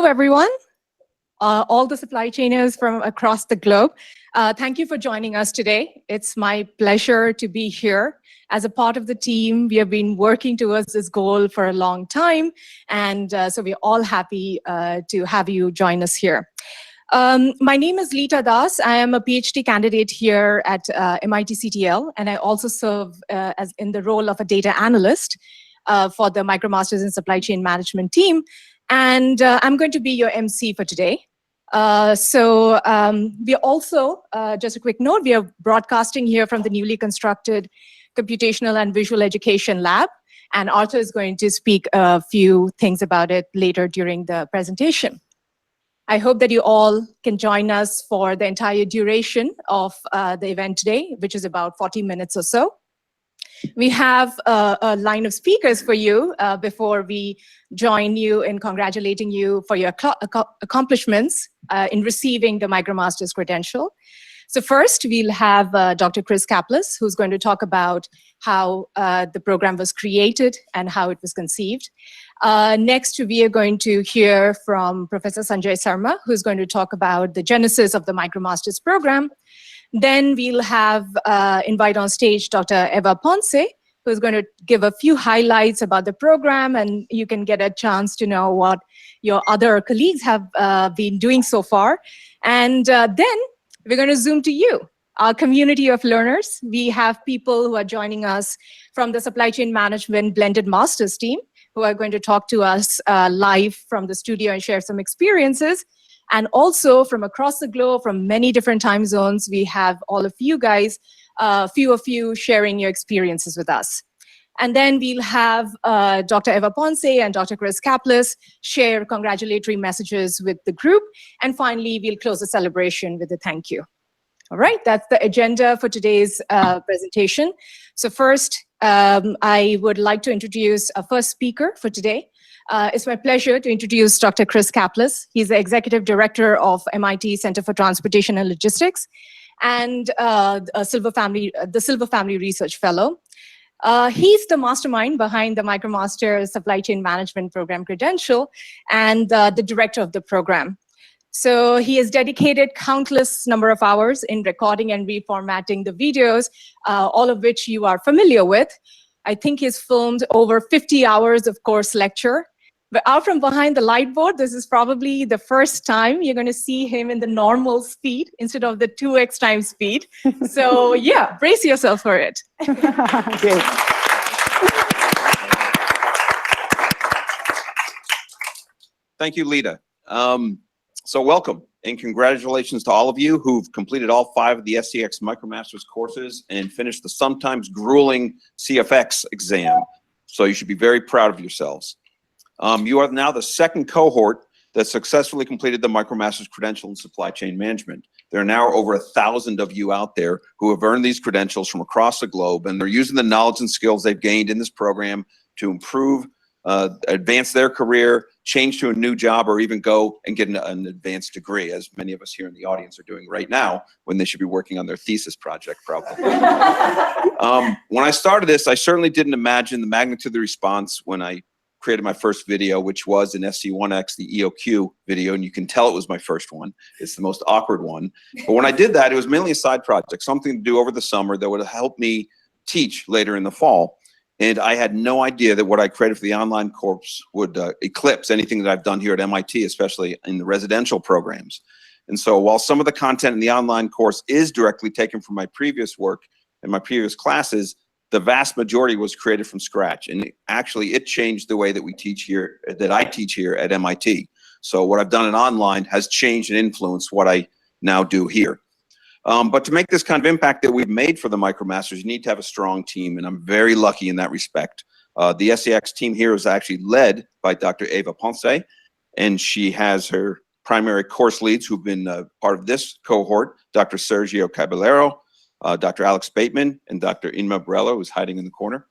everyone, all the supply chainers from across the globe. Thank you for joining us today. It's my pleasure to be here. As a part of the team, we have been working towards this goal for a long time, and so we're all happy to have you join us here. My name is Leeta Das. I am a PhD candidate here at MIT CTL, and I also serve as in the role of a data analyst for the MicroMasters in Supply Chain Management team. And I'm going to be your MC for today. We also, just a quick note, we are broadcasting here from the newly constructed Computational and Visual Education Lab. And Arthur is going to speak a few things about it later during the presentation. I hope that you all can join us for the entire duration of the event today, which is about 40 minutes or so. We have a line of speakers for you before we join you in congratulating you for your accomplishments in receiving the MicroMasters credential. So first, we'll have Dr. Chris Kaplis, who's going to talk about how the program was created and how it was conceived. Next, we are going to hear from Professor Sanjay Sarma, who's going to talk about the genesis of the MicroMasters program. Then we'll have invite on stage Dr. Eva Ponce, who's going to give a few highlights about the program, and you can get a chance to know what your other colleagues have been doing so far. And then we're going to zoom to you, our community of learners. We have people who are joining us from the Supply Chain Management Blended Masters team, who are going to talk to us live from the studio and share some experiences. And also from across the globe, from many different time zones, we have all of you guys, a few of you sharing your experiences with us. And then we'll have Dr. Eva Ponce and Dr. Chris Kaplis share congratulatory messages with the group. And finally, we'll close the celebration with a thank you. All right, that's the agenda for today's presentation. So first, I would like to introduce our first speaker for today. It's my pleasure to introduce Dr. Chris Kaplis. He's the Executive Director of MIT Center for Transportation and Logistics and the Silver Family Research Fellow. He's the mastermind behind the MicroMasters Supply Chain Management Program credential and the director of the program. So he has dedicated countless number of hours in recording and reformatting the videos, all of which you are familiar with. I think he's filmed over 50 hours of course lecture. But out from behind the light board, this is probably the first time you're going to see him in the normal speed instead of the 2x times speed. So yeah, brace yourself for it. Great. Thank you, Leeta. So welcome and congratulations to all of you who've completed all 5 of the MITx MicroMasters courses and finished the sometimes grueling CFX exam. So you should be very proud of yourselves. You are now the second cohort that successfully completed the MicroMasters credential in supply chain management. There are now over 1,000 of you out there who have earned these credentials from across the globe, and they're using the knowledge and skills they've gained in this program to improve, advance their career, change to a new job, or even go and get an advanced degree, as many of us here in the audience are doing right now when they should be working on their thesis project, probably. When I started this, I certainly didn't imagine the magnitude of the response when I created my first video, which was an SC1X, the EOQ video, and you can tell it was my first one. It's the most awkward one. But when I did that, it was mainly a side project, something to do over the summer that would help me teach later in the fall. And I had no idea that what I created for the online course would eclipse anything that I've done here at MIT, especially in the residential programs. And so while some of the content in the online course is directly taken from my previous work and my previous classes, the vast majority was created from scratch. And actually it changed the way that we teach here, that I teach here at MIT. So what I've done in online has changed and influenced what I now do here. But to make this kind of impact that we've made for the MicroMasters, you need to have a strong team, and I'm very lucky in that respect. The SCX team here is actually led by Dr. Eva Ponce, and she has her primary course leads who've been part of this cohort, Dr. Sergio Caballero, Dr. Alex Bateman, and Dr. Inma Borello, who's hiding in the corner,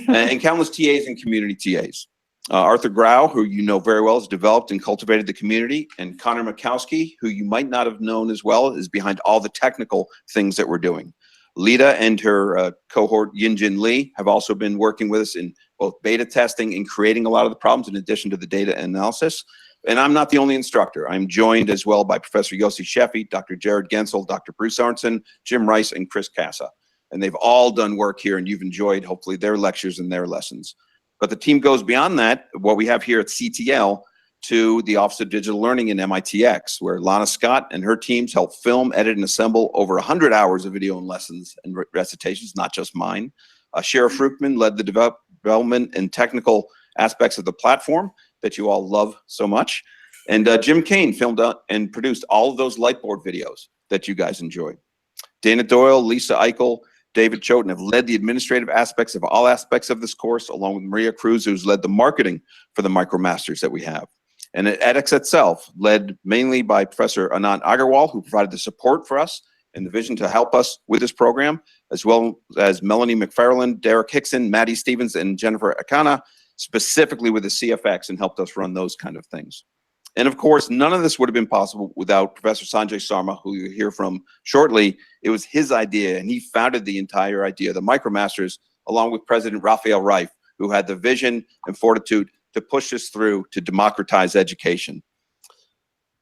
and countless TAs and community TAs. Arthur Grau, who you know very well, has developed and cultivated the community, and Connor Mikowski, who you might not have known as well, is behind all the technical things that we're doing. Leeta and her cohort, Yinjin Lee, have also been working with us in both beta testing and creating a lot of the problems in addition to the data analysis. And I'm not the only instructor. I'm joined as well by Professor Yossi Sheffi, Dr. Jared Gensel, Dr. Bruce Arnson, Jim Rice, and Chris Casa. And they've all done work here, and you've enjoyed, hopefully, their lectures and their lessons. But the team goes beyond that, what we have here at CTL, to the Office of Digital Learning in MITx, where Lana Scott and her teams help film, edit, and assemble over 100 hours of video and lessons and recitations, not just mine. Sheriff Fruchman led the development and technical aspects of the platform that you all love so much. And Jim Kane filmed and produced all of those Lightboard videos that you guys enjoyed. Dana Doyle, Lisa Eichel, David Choten have led the administrative aspects of all aspects of this course, along with Maria Cruz, who's led the marketing for the MicroMasters that we have. And at edX itself, led mainly by Professor Anand Agarwal, who provided the support for us and the vision to help us with this program, as well as Melanie McFarland, Derek Hickson, Maddie Stevens, and Jennifer Akana, specifically with the CFX, and helped us run those kind of things. And of course, none of this would have been possible without Professor Sanjay Sarma, who you'll hear from shortly. It was his idea, and he founded the entire idea, the MicroMasters, along with President Raphael Reif, who had the vision and fortitude to push this through to democratize education.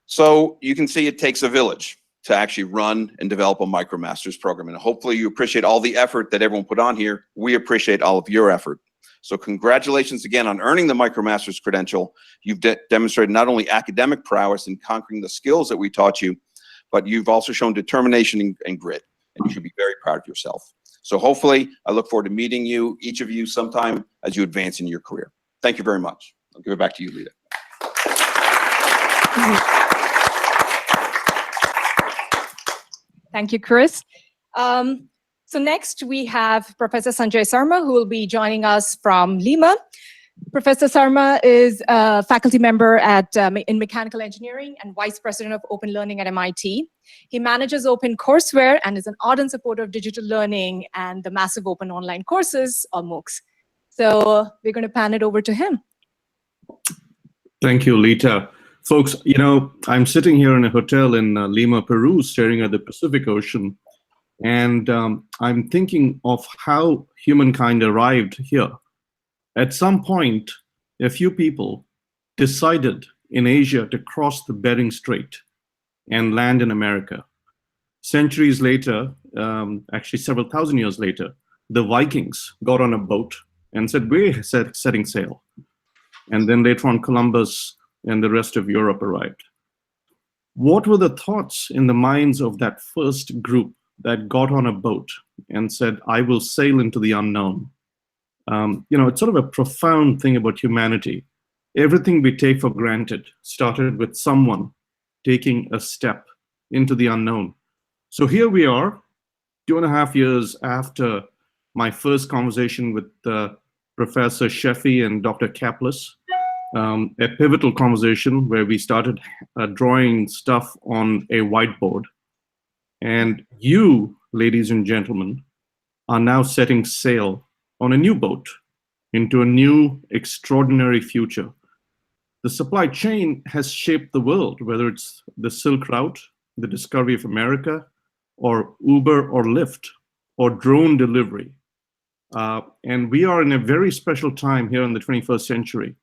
So you can see it takes a village to actually run and develop a MicroMasters program. And hopefully you appreciate all the effort that everyone put on here. We appreciate all of your effort. So congratulations again on earning the MicroMasters credential. You've demonstrated not only academic prowess in conquering the skills that we taught you, but you've also shown determination and grit, and you should be very proud of yourself. So hopefully, I look forward to meeting you, each of you, sometime as you advance in your career. Thank you very much. I'll give it back to you, Lita. Thank you, Chris. So next we have Professor Sanjay Sarma, who will be joining us from Lima. Professor Sarma is a faculty member in mechanical engineering and vice president of open learning at MIT. He manages open courseware and is an ardent supporter of digital learning and the massive open online courses, or MOOCs. So we're going to pan it over to him. Thank you, Lita. Folks, you know, I'm sitting here in a hotel in Lima, Peru, staring at the Pacific Ocean. And I'm thinking of how humankind arrived here. At some point, a few people decided in Asia to cross the Bering Strait and land in America. Centuries later, actually several thousand years later, the Vikings got on a boat and said, we're setting sail. And then later on, Columbus and the rest of Europe arrived. What were the thoughts in the minds of that first group that got on a boat and said, I will sail into the unknown? You know, it's sort of a profound thing about humanity. Everything we take for granted started with someone taking a step into the unknown. So here we are, 2.5 years after my first conversation with Professor Sheffi and Dr. Kaplis, a pivotal conversation where we started drawing stuff on a whiteboard. And you, ladies and gentlemen, are now setting sail on a new boat into a new extraordinary future. The supply chain has shaped the world, whether it's the Silk Route, the discovery of America, or Uber or Lyft, or drone delivery. And we are in a very special time here in the 21st century,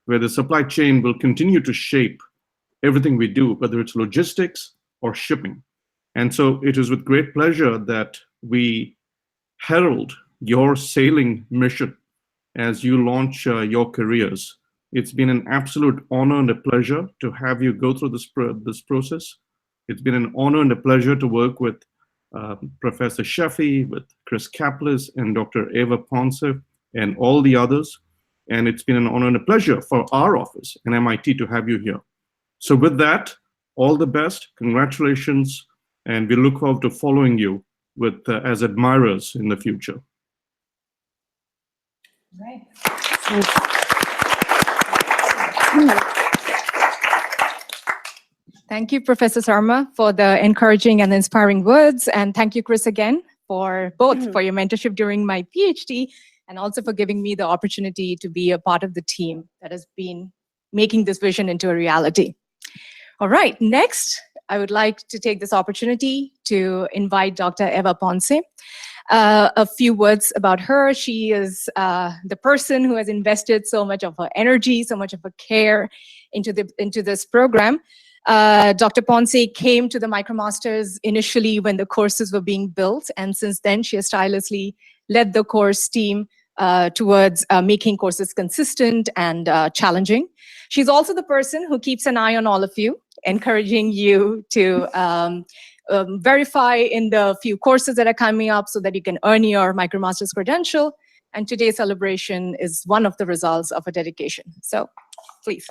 where the supply chain will continue to shape everything we do, whether it's logistics or shipping. And so it is with great pleasure that we herald your sailing mission as you launch your careers. It's been an absolute honor and a pleasure to have you go through this process. It's been an honor and a pleasure to work with Professor Sheffi, with Chris Kaplis, and Dr. Eva Ponce, and all the others. And it's been an honor and a pleasure for our office and MIT to have you here. So with that, all the best, congratulations, and we look forward to following you with as admirers in the future. Right. Thank you, Professor Sarma, for the encouraging and inspiring words. And thank you, Chris, again, for both for your mentorship during my PhD and also for giving me the opportunity to be a part of the team that has been making this vision into a reality. All right, next, I would like to take this opportunity to invite Dr. Eva Ponce. A few words about her. She is the person who has invested so much of her energy, so much of her care into this program. Dr. Ponce came to the MicroMasters initially when the courses were being built, and since then she has tirelessly led the course team towards making courses consistent and challenging. She's also the person who keeps an eye on all of you, encouraging you to verify in the few courses that are coming up so that you can earn your MicroMasters credential. And today's celebration is one of the results of a dedication. So, please.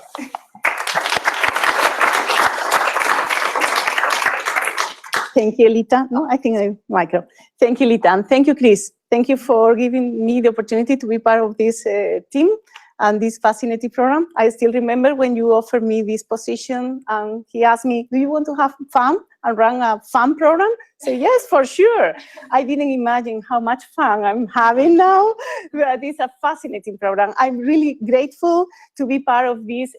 Thank you, Lita. No, I think I'm micro. Thank you, Lita. And thank you, Chris. Thank you for giving me the opportunity to be part of this team and this fascinating program. I still remember when you offered me this position and he asked me, do you want to have fun and run a fun program? So yes, for sure. I didn't imagine how much fun I'm having now, but it's a fascinating program. I'm really grateful to be part of this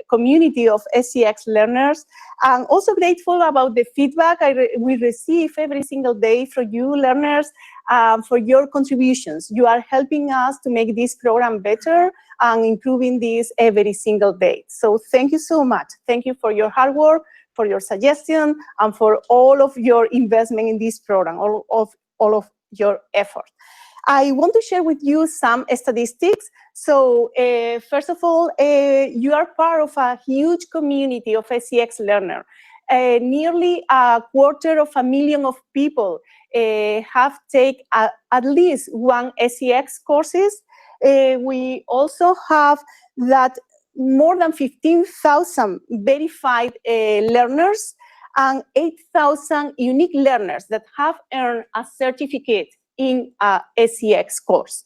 community of SCX learners. I'm also grateful about the feedback we receive every single day from you learners, for your contributions. You are helping us to make this program better and improving this every single day. So thank you so much. Thank you for your hard work, for your suggestion, and for all of your investment in this program, all of your effort. I want to share with you some statistics. So first of all, you are part of a huge community of SCX learners. Nearly 250,000 of people have taken at least one SCX courses. We also have that more than 15,000 verified learners and 8,000 unique learners that have earned a certificate in a SCX course.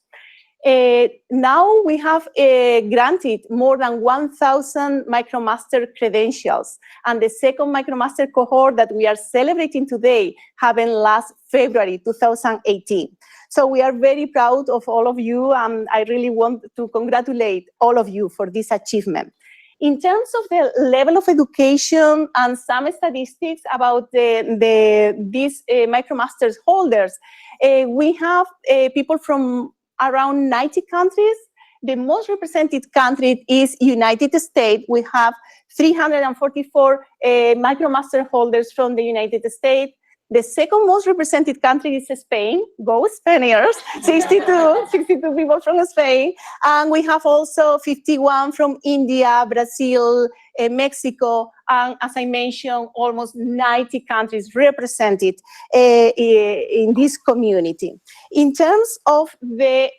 Now we have granted more than 1,000 MicroMaster credentials, and the second MicroMaster cohort that we are celebrating today happened last February 2018. So we are very proud of all of you, and I really want to congratulate all of you for this achievement. In terms of the level of education and some statistics about these MicroMasters holders, we have people from around 90 countries. The most represented country is United States. We have 344 MicroMaster holders from the United States. The second most represented country is Spain. Go Spaniards, 62 people from Spain. And we have also 51 from India, Brazil, Mexico, and as I mentioned, almost 90 countries represented in this community. In terms of the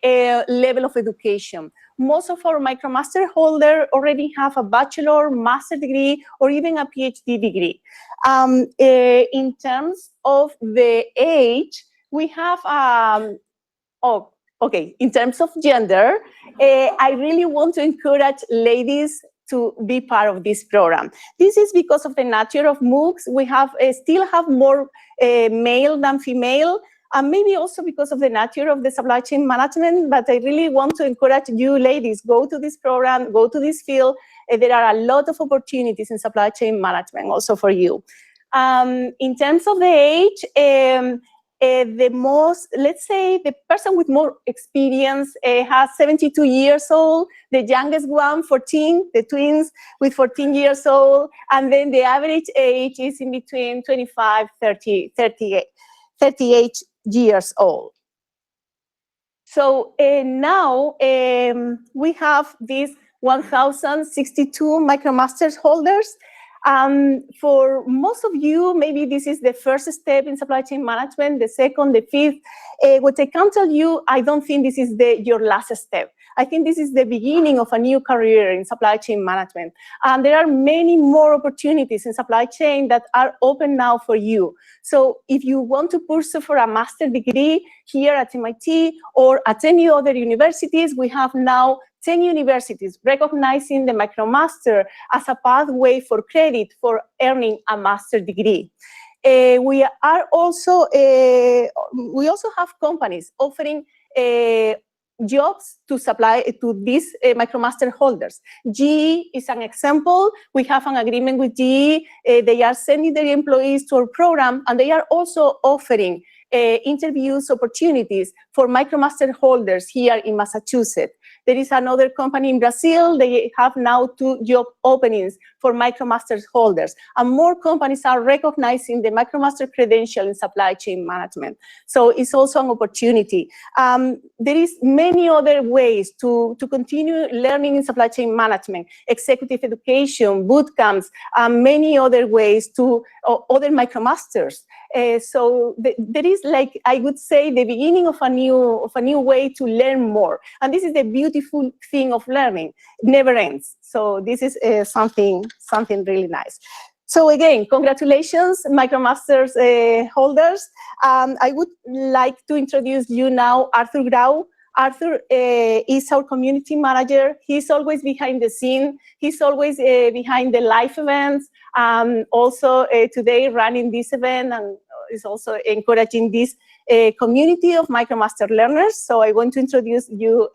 level of education, most of our MicroMaster holders already have a bachelor, master degree, or even a PhD degree. In terms of the age, we have, in terms of gender, I really want to encourage ladies to be part of this program. This is because of the nature of MOOCs. We have still have more male than female, and maybe also because of the nature of the supply chain management, but I really want to encourage you ladies, go to this program, go to this field. There are a lot of opportunities in supply chain management also for you. In terms of the age, let's say the person with more experience has 72 years old, the youngest one 14, the twins with 14 years old, and then the average age is in between 25, 30, 38 years old. So now we have these 1,062 MicroMasters holders. For most of you, maybe this is the first step in supply chain management, the second, the fifth. What I can tell you, I don't think this is your last step. I think this is the beginning of a new career in supply chain management. And there are many more opportunities in supply chain that are open now for you. So if you want to pursue for a master degree here at MIT or at any other universities, we have now 10 universities recognizing the MicroMaster as a pathway for credit for earning a master degree. We also have companies offering jobs to supply to these MicroMaster holders. GE is an example. We have an agreement with GE. They are sending their employees to our program, and they are also offering interviews opportunities for MicroMaster holders here in Massachusetts. There is another company in Brazil. They have now 2 job openings for MicroMasters holders. And more companies are recognizing the MicroMaster credential in supply chain management. So it's also an opportunity. There is many other ways to continue learning in supply chain management, executive education, boot camps, many other ways to other MicroMasters. So there is, like, I would say, the beginning of a new way to learn more. And this is the beautiful thing of learning. It never ends. So this is something really nice. So again, congratulations, MicroMasters holders. I would like to introduce you now, Arthur Grau. Arthur is our community manager. He's always behind the scene. He's always behind the live events. Also today running this event, and is also encouraging this community of MicroMaster learners. So I want to introduce you,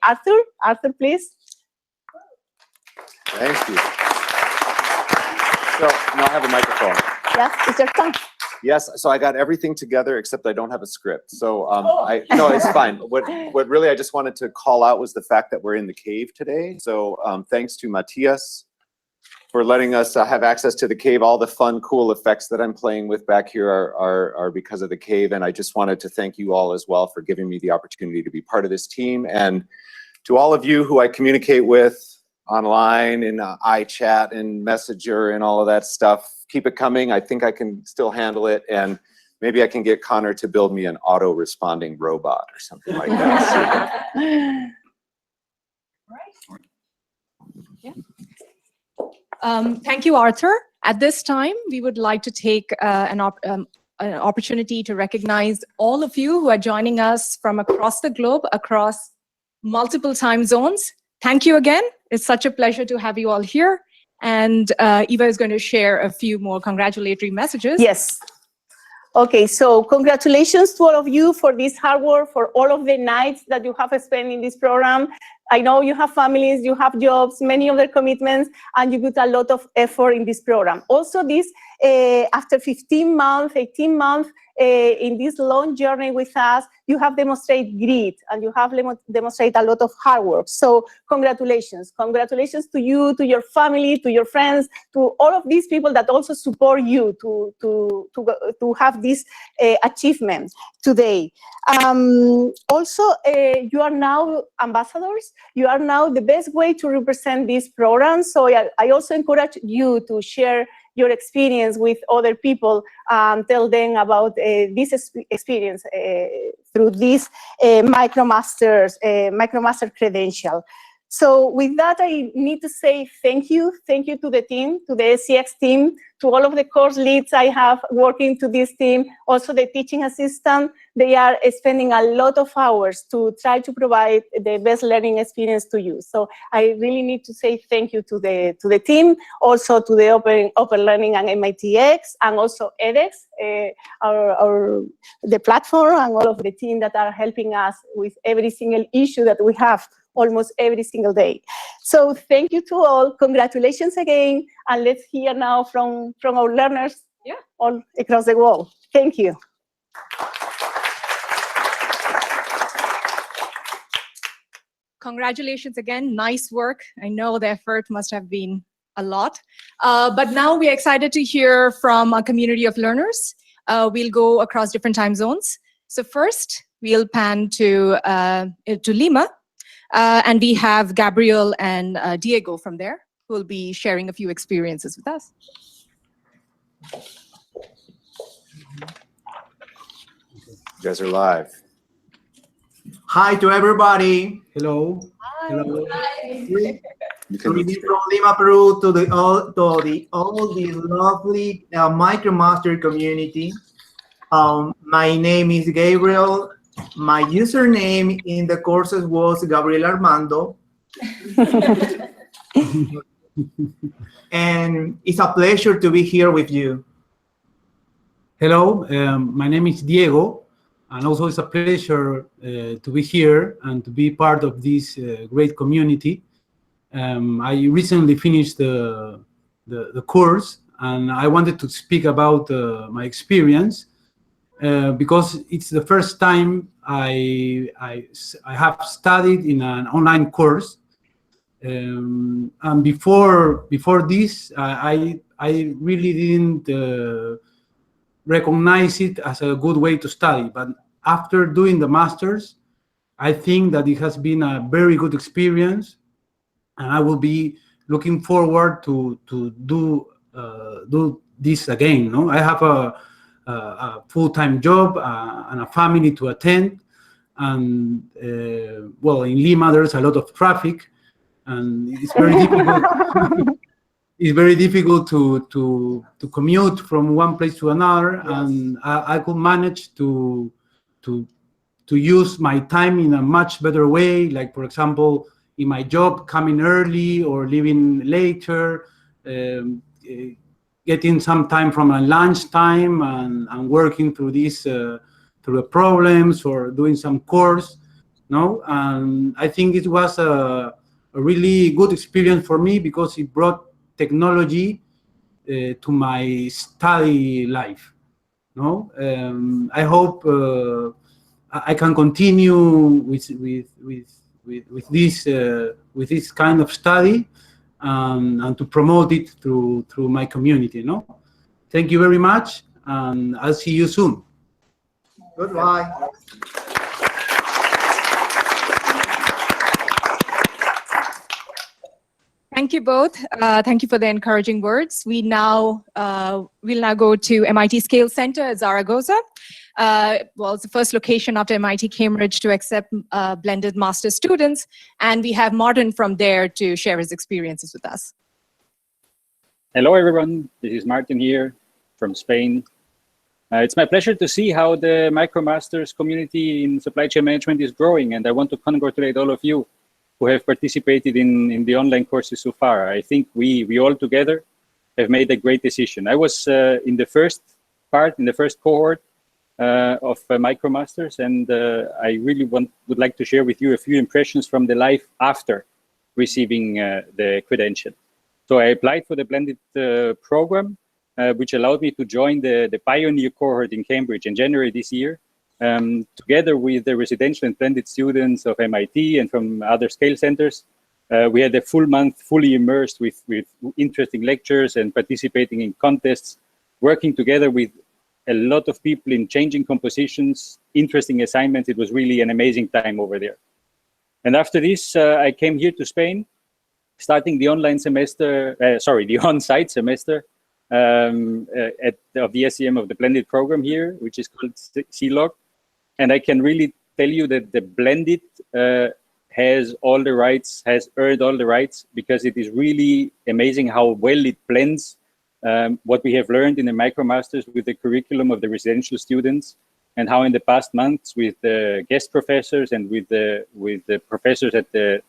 Arthur. Arthur, please. Thank you. So now I have a microphone. Yes, it's your turn. Yes, so I got everything together except I don't have a script. So no, it's fine. What really I just wanted to call out was the fact that we're in the cave today. So thanks to Matias for letting us have access to the cave. All the fun, cool effects that I'm playing with back here are because of the cave. And I just wanted to thank you all as well for giving me the opportunity to be part of this team. And to all of you who I communicate with online in iChat and Messenger and all of that stuff, keep it coming. I think I can still handle it. And maybe I can get Connor to build me an auto-responding robot or something like that. Thank you, Arthur. At this time, we would like to take an opportunity to recognize all of you who are joining us from across the globe, across multiple time zones. Thank you again. It's such a pleasure to have you all here. And Eva is going to share a few more congratulatory messages. Yes. Okay, so congratulations to all of you for this hard work, for all of the nights that you have spent in this program. I know you have families, you have jobs, many other commitments, and you put a lot of effort in this program. Also, this after 15 months, 18 months in this long journey with us, you have demonstrated grit and you have demonstrated a lot of hard work. So congratulations. Congratulations to you, to your family, to your friends, to all of these people that also support you to have this achievement today. Also, you are now ambassadors. You are now the best way to represent this program. So I also encourage you to share your experience with other people, tell them about this experience through this MicroMaster credential. So with that, I need to say thank you to the team, to the SCX team, to all of the course leads I have working to this team, also the teaching assistant. They are spending a lot of hours to try to provide the best learning experience to you. So I really need to say thank you to the team, also to the Open Learning and MITx, and also edX, the platform, and all of the team that are helping us with every single issue that we have almost every single day. So thank you to all. Congratulations again. And let's hear now from our learners all across the world. Thank you. Congratulations again. Nice work. I know the effort must have been a lot. But now we're excited to hear from a community of learners. We'll go across different time zones. So first, we'll pan to Lima. And we have Gabriel and Diego from there who will be sharing a few experiences with us. You guys are live. Hi to everybody. Hello. Hi. Hello. Hi. From Lima, Peru, to all the lovely MicroMaster community. My name is Gabriel. My username in the courses was Gabriel Armando. And it's a pleasure to be here with you. Hello, my name is Diego, and also it's a pleasure to be here and to be part of this great community. I recently finished the course, and I wanted to speak about my experience. because it's the first time I have studied in an online course. And before this, I really didn't recognize it as a good way to study. But after doing the masters, I think that it has been a very good experience, and I will be looking forward to do this again. No, I have a full-time job and a family to attend, and well, in Lima there's a lot of traffic, and it's very difficult. It's very difficult to commute from one place to another, yes. And I could manage to use my time in a much better way. Like, for example, in my job, coming early or leaving later, getting some time from my lunch time and working through these through the problems or doing some course. No, and I think it was a really good experience for me because it brought technology to my study life. No, I hope I can continue with this kind of study and to promote it through my community. No, thank you very much, and I'll see you soon. Goodbye. Thank you both. Thank you for the encouraging words. We'll now go to MIT Scale Center at Zaragoza. Well, it's the first location after MIT Cambridge to accept blended master students. And we have Martin from there to share his experiences with us. Hello, everyone. This is Martin here from Spain. It's my pleasure to see how the MicroMasters community in supply chain management is growing. And I want to congratulate all of you who have participated in the online courses so far. I think we all together have made a great decision. I was in the first cohort of MicroMasters, and I really would like to share with you a few impressions from the life after receiving the credential. So I applied for the blended program, which allowed me to join the pioneer cohort in Cambridge in January this year. Together with the residential and blended students of MIT and from other scale centers, we had a full month fully immersed with interesting lectures and participating in contests, working together with a lot of people in changing compositions, interesting assignments. It was really an amazing time over there. And after this, I came here to Spain, starting the online semester, the on-site semester of the SEM of the blended program here, which is called CLOG. And I can really tell you that the blended has all the rights, has earned all the rights, because it is really amazing how well it blends what we have learned in the MicroMasters with the curriculum of the residential students, and how in the past months with the guest professors and with the professors at the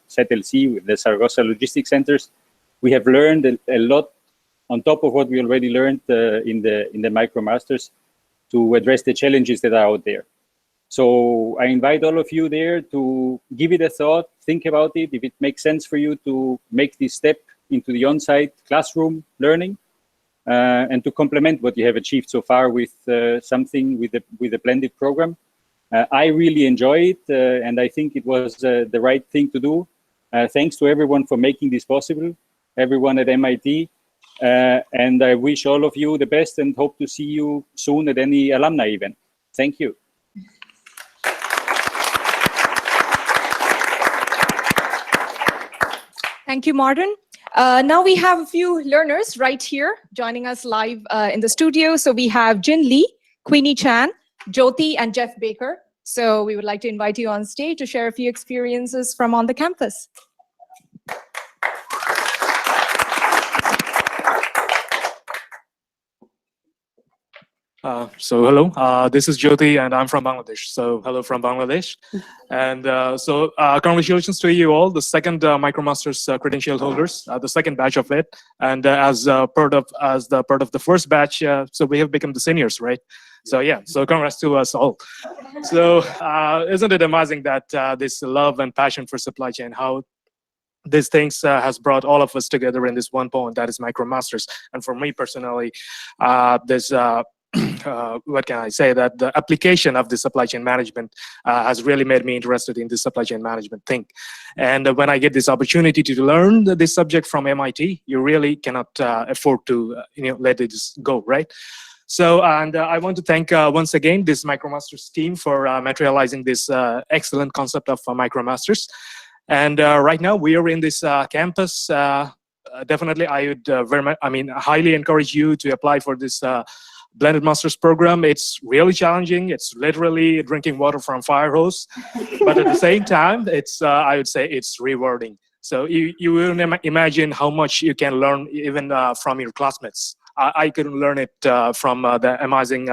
ZLC, with the Zaragoza Logistics Centers, we have learned a lot on top of what we already learned in the MicroMasters to address the challenges that are out there. So I invite all of you there to give it a thought, think about it, if it makes sense for you to make this step into the on-site classroom learning, and to complement what you have achieved so far with something with the blended program. I really enjoy it, and I think it was the right thing to do. Thanks to everyone for making this possible, everyone at MIT, and I wish all of you the best and hope to see you soon at any alumni event. Thank you. Thank you, Martin. Now we have a few learners right here joining us live in the studio. So we have Jin Lee, Queenie Chan, Jyoti, and Jeff Baker. So we would like to invite you on stage to share a few experiences from on the campus. So hello, this is Jyoti and I'm from Bangladesh. So hello from Bangladesh. And congratulations to you all, the second MicroMasters credential holders, the second batch of it. And as part of the first batch, so we have become the seniors, right? So yeah, so congrats to us all. So isn't it amazing that this love and passion for supply chain, how these things has brought all of us together in this one point, that is MicroMasters. And for me personally, this what can I say, that the application of the supply chain management has really made me interested in the supply chain management thing. And when I get this opportunity to learn this subject from MIT, you really cannot afford to let it just go, right? So, and I want to thank once again this MicroMasters team for materializing this excellent concept of MicroMasters. And right now we are in this campus. Definitely, I would highly encourage you to apply for this blended masters program. It's really challenging. It's literally drinking water from fire hose, but at the same time, it's I would say it's rewarding. So you will imagine how much you can learn even from your classmates. I couldn't learn it from the amazing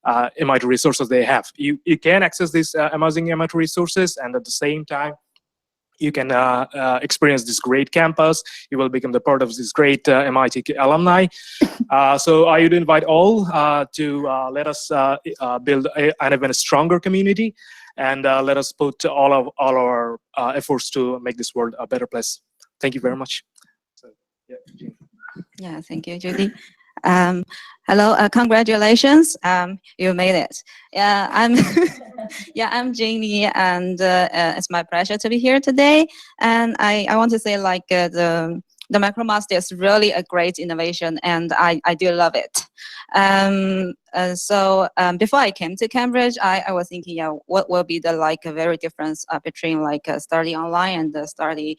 MIT resources they have. You can access these amazing MIT resources, and at the same time, you can experience this great campus. You will become the part of this great MIT alumni. So I would invite all to let us build an even stronger community, and let us put all our efforts to make this world a better place. Thank you very much. So, yeah. Yeah, thank you, Judy. Hello, congratulations. You made it. Yeah, I'm Jamie, and it's my pleasure to be here today. And I want to say, like, the MicroMaster is really a great innovation, and I do love it. So before I came to Cambridge, I was thinking, yeah, what will be the a very difference between study online and study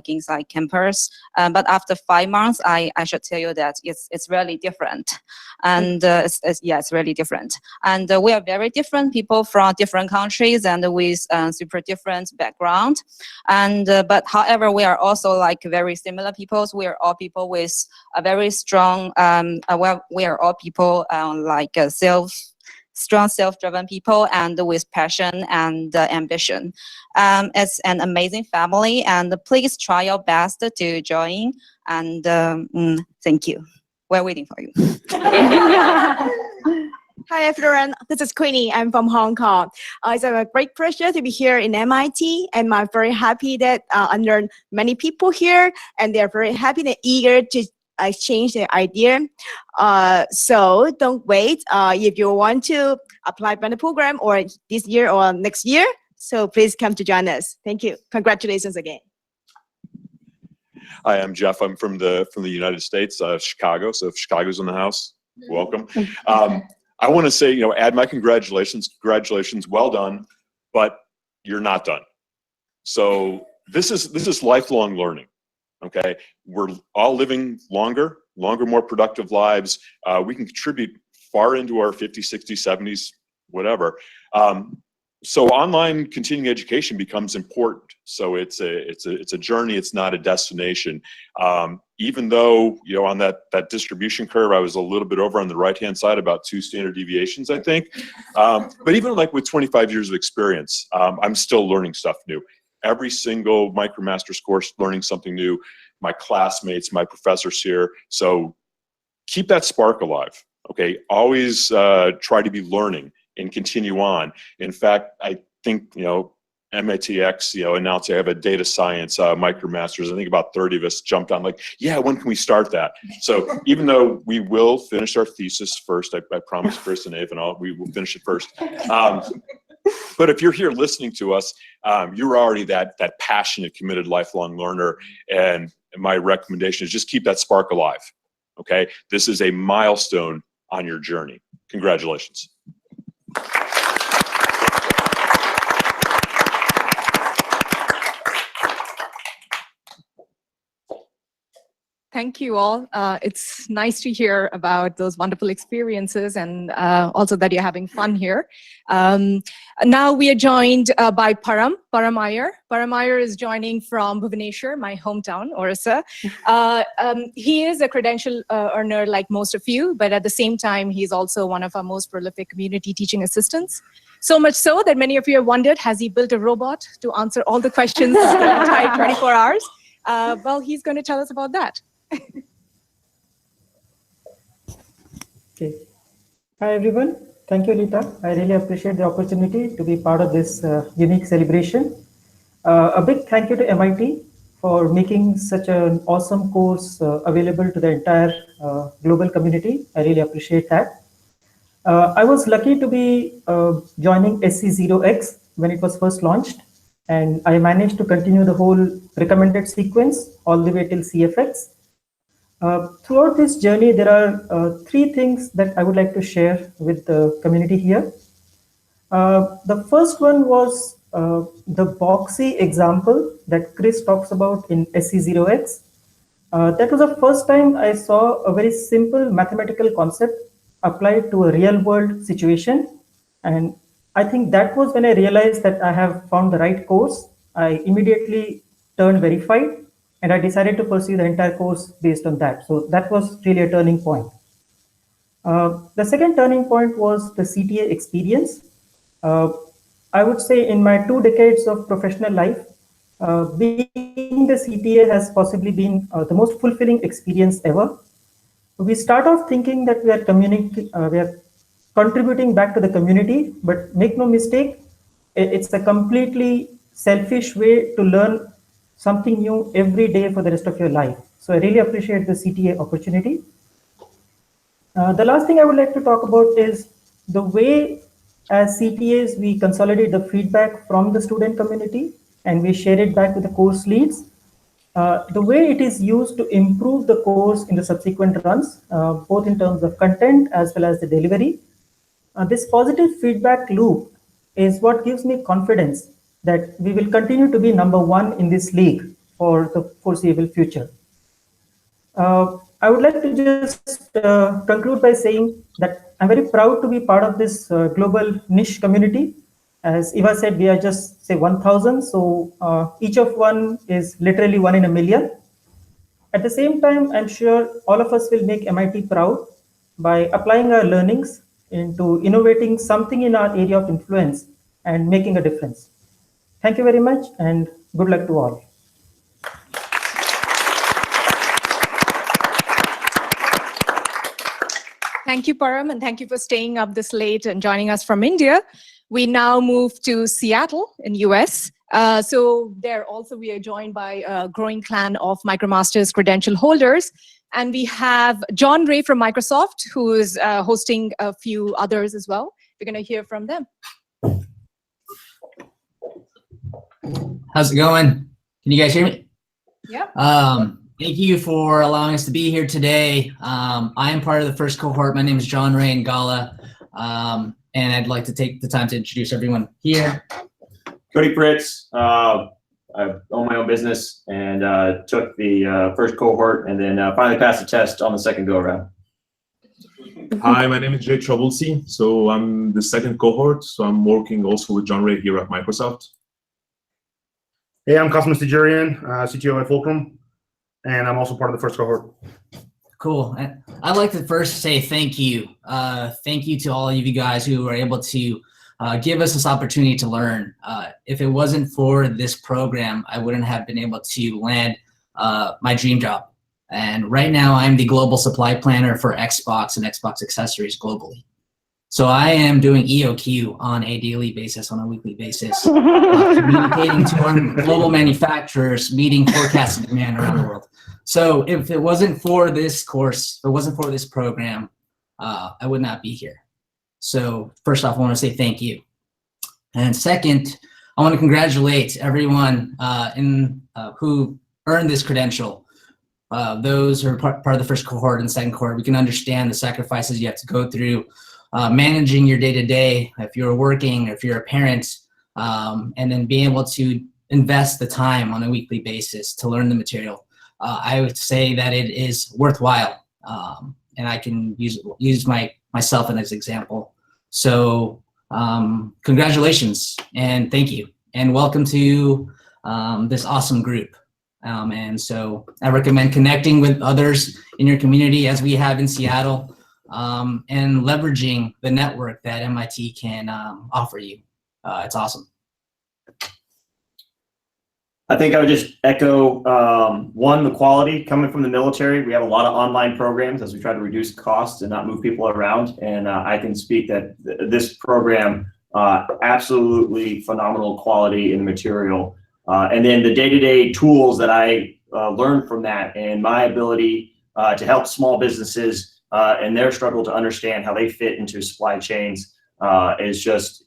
inside campus. But after 5 months, I should tell you that it's really different, and it's really different. And we are very different people from different countries and with super different background. And but however, we are also very similar people. We are all people with a very strong. We are all people strong self-driven people and with passion and ambition. It's an amazing family, and please try your best to join. And thank you. We're waiting for you. Hi everyone, this is Queenie. I'm from Hong Kong. It's a great pleasure to be here in MIT, and I'm very happy that I learned many people here, and they're very happy and eager to exchange their idea. So don't wait. If you want to apply for the program or this year or next year, so please come to join us. Thank you. Congratulations again. Hi, I'm Jeff. I'm from the United States, Chicago. So if Chicago's in the house, welcome. I want to say, add my congratulations. Congratulations, well done, but you're not done. So this is lifelong learning. Okay, we're all living longer, more productive lives. We can contribute far into our 50s, 60s, 70s, whatever. So online continuing education becomes important. So it's a journey. It's not a destination. Even though on that distribution curve, I was a little bit over on the right-hand side, about 2 standard deviations, I think. But even with 25 years of experience, I'm still learning stuff new. Every single MicroMasters course, learning something new. My classmates, my professors here. So keep that spark alive. Okay, always try to be learning and continue on. In fact, I think MITx announced they have a data science MicroMasters. I think about 30 of us jumped on yeah, when can we start that? So even though we will finish our thesis first, I promise Chris and Ave and all, we will finish it first. But if you're here listening to us, you're already that passionate, committed, lifelong learner. And my recommendation is just keep that spark alive. Okay, this is a milestone on your journey. Congratulations. Thank you all. It's nice to hear about those wonderful experiences, and also that you're having fun here. Now we are joined by Param Iyer. Param Iyer is joining from Bhubaneswar, my hometown, Orissa. He is a credential earner like most of you, but at the same time, he's also one of our most prolific community teaching assistants. So much so that many of you have wondered, has he built a robot to answer all the questions the entire 24 hours? Well, he's going to tell us about that. Okay. Hi everyone. Thank you, Lita. I really appreciate the opportunity to be part of this unique celebration. A big thank you to MIT for making such an awesome course available to the entire global community. I really appreciate that. I was lucky to be joining SC0X when it was first launched, and I managed to continue the whole recommended sequence all the way till CFX. Throughout this journey, there are three things that I would like to share with the community here. The first one was the boxy example that Chris talks about in SC0X. That was the first time I saw a very simple mathematical concept applied to a real world situation. And I think that was when I realized that I have found the right course. I immediately turned verified and I decided to pursue the entire course based on that. So that was really a turning point. The second turning point was the CTA experience. I would say in my 2 decades of professional life, being the CTA has possibly been the most fulfilling experience ever. We start off thinking that we are contributing back to the community, but make no mistake, it's a completely selfish way to learn something new every day for the rest of your life. So I really appreciate the CTA opportunity. The last thing I would like to talk about is the way as CTAs we consolidate the feedback from the student community and we share it back with the course leads. The way it is used to improve the course in the subsequent runs, both in terms of content as well as the delivery. This positive feedback loop is what gives me confidence that we will continue to be #1 in this league for the foreseeable future. I would like to just conclude by saying that I'm very proud to be part of this global niche community. As Eva said, we are just say 1,000, so each of one is literally 1 in a million. At the same time, I'm sure all of us will make MIT proud by applying our learnings into innovating something in our area of influence and making a difference. Thank you very much and good luck to all. Thank you, Param, and thank you for staying up this late and joining us from India. We now move to Seattle in US. So there also we are joined by a growing clan of MicroMasters credential holders. And we have John Ray from Microsoft, who is hosting a few others as well. We're going to hear from them. How's it going? Can you guys hear me? Yeah. Thank you for allowing us to be here today. I am part of the first cohort. My name is John Ray Ngala, and I'd like to take the time to introduce everyone here. Cody Fritz. I own my own business and took the first cohort and then finally passed the test on the second go around. Hi, my name is Jay Troublesy. So I'm the second cohort. So I'm working also with John Ray here at Microsoft. Hey, I'm Cosmo Stejurian, CTO at Fulcrum, and I'm also part of the first cohort. Cool. I'd like to first say thank you. Thank you to all of you guys who were able to give us this opportunity to learn. If it wasn't for this program, I wouldn't have been able to land my dream job. And right now I'm the global supply planner for Xbox and Xbox accessories globally. So I am doing EOQ on a daily basis, on a weekly basis, communicating to our global manufacturers, meeting forecasted demand around the world. So if it wasn't for this course, if it wasn't for this program, I would not be here. So first off, I want to say thank you. And second, I want to congratulate everyone who earned this credential. Those who are part of the first cohort and second cohort, we can understand the sacrifices you have to go through managing your day-to-day, if you're working, if you're a parent, and then being able to invest the time on a weekly basis to learn the material. I would say that it is worthwhile, and I can use myself as an example. So congratulations and thank you, and welcome to this awesome group. And so I recommend connecting with others in your community as we have in Seattle, and leveraging the network that MIT can offer you. It's awesome. I think I would just echo, one, the quality coming from the military. We have a lot of online programs as we try to reduce costs and not move people around. And I can speak that this program, absolutely phenomenal quality in the material. And then the day-to-day tools that I learned from that and my ability to help small businesses and their struggle to understand how they fit into supply chains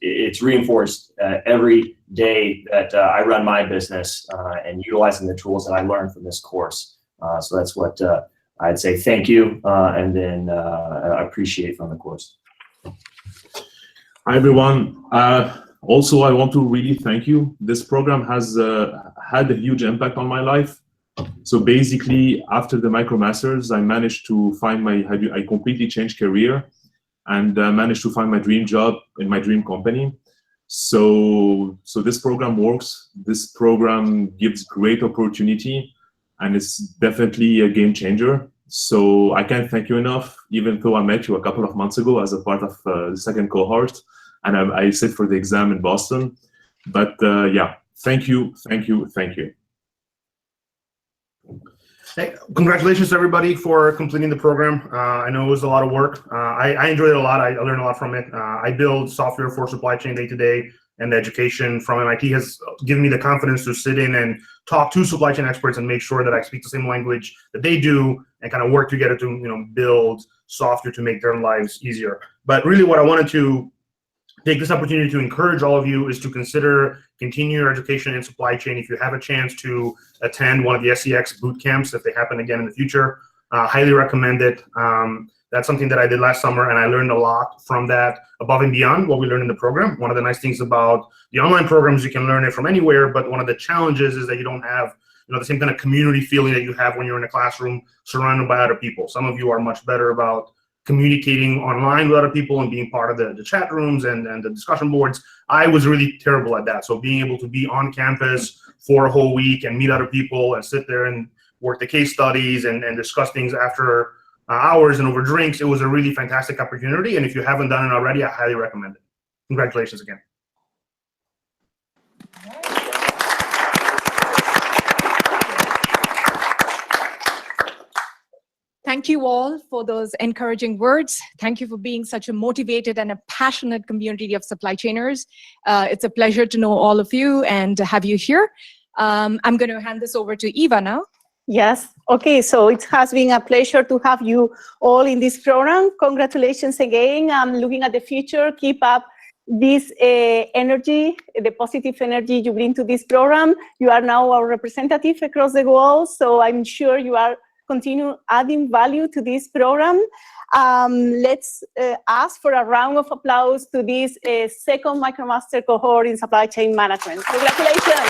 it's reinforced every day that I run my business and utilizing the tools that I learned from this course. So that's what I'd say thank you, and then I appreciate from the course. Hi, everyone. Also, I want to really thank you. This program has had a huge impact on my life. So basically, after the MicroMasters, I managed to find I completely changed career and managed to find my dream job in my dream company. So this program works. This program gives great opportunity, and it's definitely a game changer. So I can't thank you enough, even though I met you a couple of months ago as a part of the second cohort, and I sit for the exam in Boston. But yeah, thank you, thank you, thank you. Hey, congratulations to everybody for completing the program. I know it was a lot of work. I enjoyed it a lot. I learned a lot from it. I build software for supply chain day to day, and the education from MIT has given me the confidence to sit in and talk to supply chain experts and make sure that I speak the same language that they do and kind of work together to build software to make their lives easier. But really what I wanted to take this opportunity to encourage all of you is to consider continue your education in supply chain. If you have a chance to attend one of the SCX boot camps, if they happen again in the future, highly recommend it. That's something that I did last summer, and I learned a lot from that above and beyond what we learned in the program. One of the nice things about the online programs, you can learn it from anywhere, but one of the challenges is that you don't have the same kind of community feeling that you have when you're in a classroom surrounded by other people. Some of you are much better about communicating online with other people and being part of the chat rooms and the discussion boards. I was really terrible at that. So being able to be on campus for a whole week and meet other people and sit there and work the case studies and discuss things after hours and over drinks, it was a really fantastic opportunity. And if you haven't done it already, I highly recommend it. Congratulations again. Thank you all for those encouraging words. Thank you for being such a motivated and a passionate community of supply chainers. It's a pleasure to know all of you and to have you here. I'm going to hand this over to Eva now. Yes. Okay. So it has been a pleasure to have you all in this program. Congratulations again. I'm looking at the future. Keep up this energy, the positive energy you bring to this program. You are now our representative across the world, so I'm sure you are continue adding value to this program. Let's ask for a round of applause to this second MicroMaster cohort in supply chain management. Congratulations.